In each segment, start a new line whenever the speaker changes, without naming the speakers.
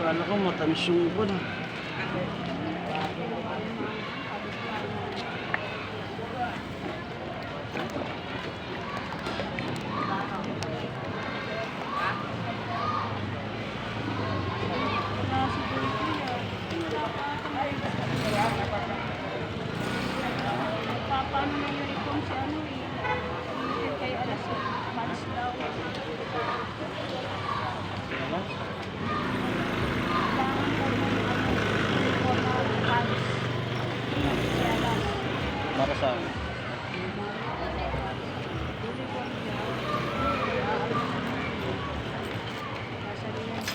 Akala ko matamis yung upo na.
Paano na uniform si ano eh. Kay alas malas daw.
Ano?
Kailangan ko ng uniform na pants. Si alas.
Para sa akin.
Sasabihin ko.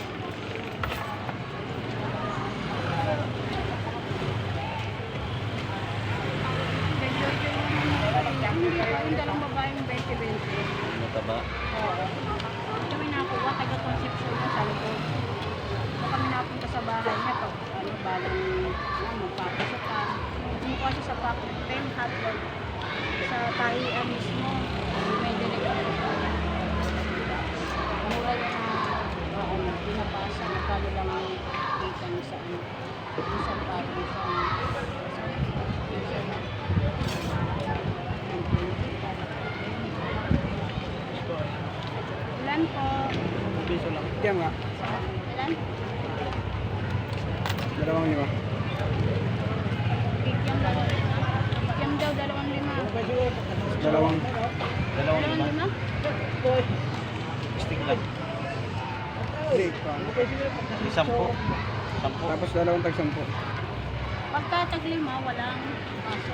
Hindi ako yung dalang babaeng 20-20.
Mataba.
Oo. Kami nakuha, taga-conception ko sa likod. So kami napunta sa bahay niya pag balang magpapasok ka. Kumukuha siya sa pocket pen, hotdog. Sa taian mismo. May direct. Mura yan na pinapasa. Nagkalo lang ang kita niya sa ano. Isang parang sa ilan po?
Piso lang.
Diyan nga.
Ilan?
2,500.
Kikiam daw. Kikiam daw, 2,500.
Dalawang.
Dalawang lima.
2,500?
Stick lang.
Break pa.
10. 10.
Tapos dalawang tag-10.
Pagka tag-5, walang paso.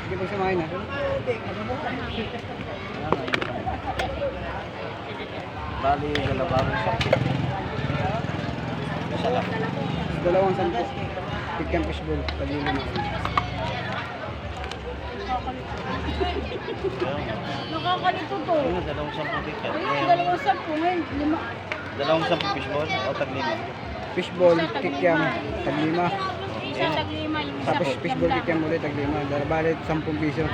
Sige pag samahin na.
Bali, dalawang 10. Isa lang.
Dalawang 10. Chicken fishball. Tagili na.
Nakakalito to.
Ayun, dalawang 10 ticket.
Ayun, 2,10 ngayon, 5.
Dalawang 10 fishball o tag-5.
Fishball, kikiam, tag-5.
Isa tag-5, yung isa
Tapos fishball kikiam ulit, tag-5. Balit 10 piso.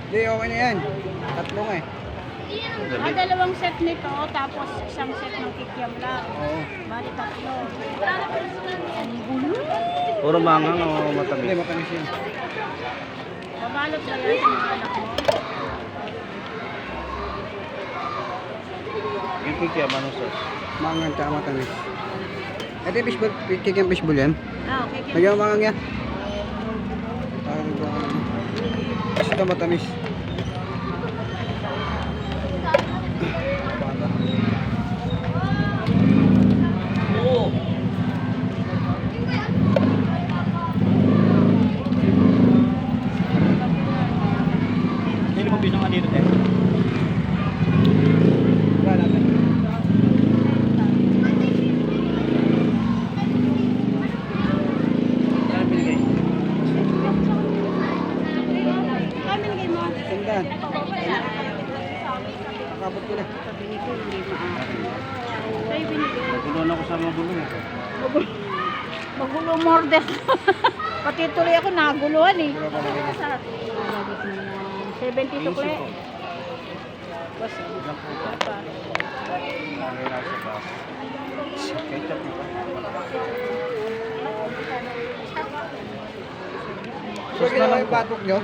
Hindi, okay na yan. Tatlong eh.
Dalawang set nito, tapos isang set ng kikiam lang.
Oo.
Bali 3. Ang gulo.
Puro mangang o
Hindi,
matamis?
matamis yan.
Babalot ba yan sa mga anak mo?
Yung kikiam, anong sauce?
Mangang tsaka matamis. Ito yung fishball, kikiam fishball yan.
Ah, okay.
Lagyan mo mangang yan. Tapos ito matamis.
Hindi mo pinungan dito, eh.
Wala natin.
Saan binigay?
Kami nagay mo.
Sandaan. Nakabot ko na.
Sabi ko, hindi maaari. Tayo binigay.
Nagulon ako sa mga gulong.
Magulo morder. Pati tuloy ako naguluhan eh.
Wala pa lagay na.
70 tukle.
Bas, lang po ba? Lagay na sa bas. Ketchup mo ba?
Di ba ginawa yung patok nyo?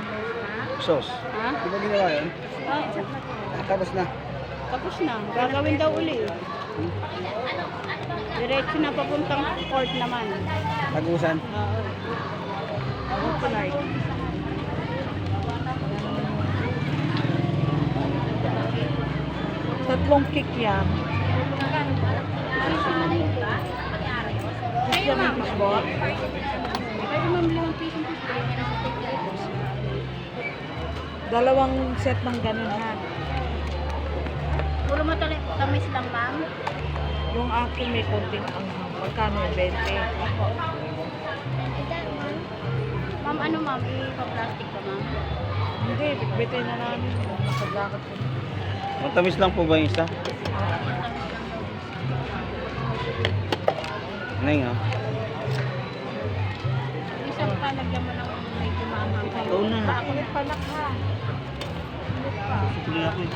Sauce.
Ha?
Di ba ginawa yun?
Ah,
Tapos na.
tapos na. Gagawin daw uli. Diretso na papuntang court naman.
Tagusan.
Oo. Tonight.
Tatlong kikiam. Kikiam yung fishball.
Pwede mamili ng piso ng piso.
Dalawang set ng ganun ha.
Puro tamis lang, ma'am.
Yung akin may konting anghang. Magkano yung 20?
Ma'am, ano ma'am? Ipa-plastic ka, ma'am?
Hindi, bitbitin na namin. Nasa jacket ko.
Matamis lang po ba yung isa? Neng, ha?
Isang palagyan mo ng medyo maanghang.
Oo na.
Ako na palak ha.
Tuloy ako eh.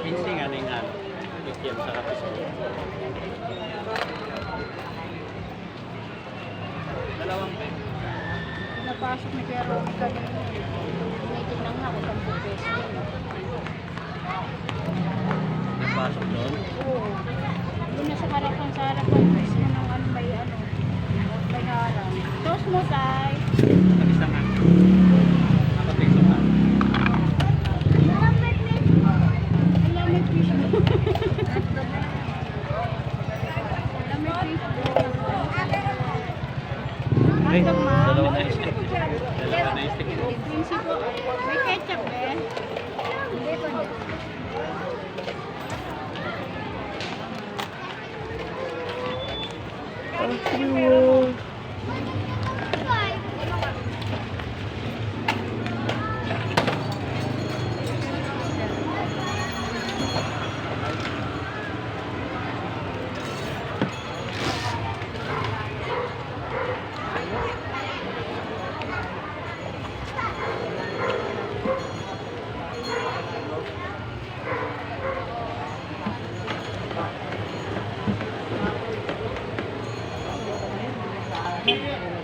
Pinsing ano yung ano. ATM sa kapis mo. Dalawang
Napasok ni Kuya Romy kanina. Tinitignan nga ako 10 pesos.
pasok doon.
Oo. Doon na sa harapan, sa harapan mismo ng ano, may harang. Tos mo, Tay.
Tapos naman. Nakating sa pan.
Alam, may fish mo. Alam, may fish mo.
Ay,
Hotdog, ma'am.
dalawa na stick. Dalawa na stick.
Quincy po. May ketchup, eh. Hindi po.
Thank you.
Thank you.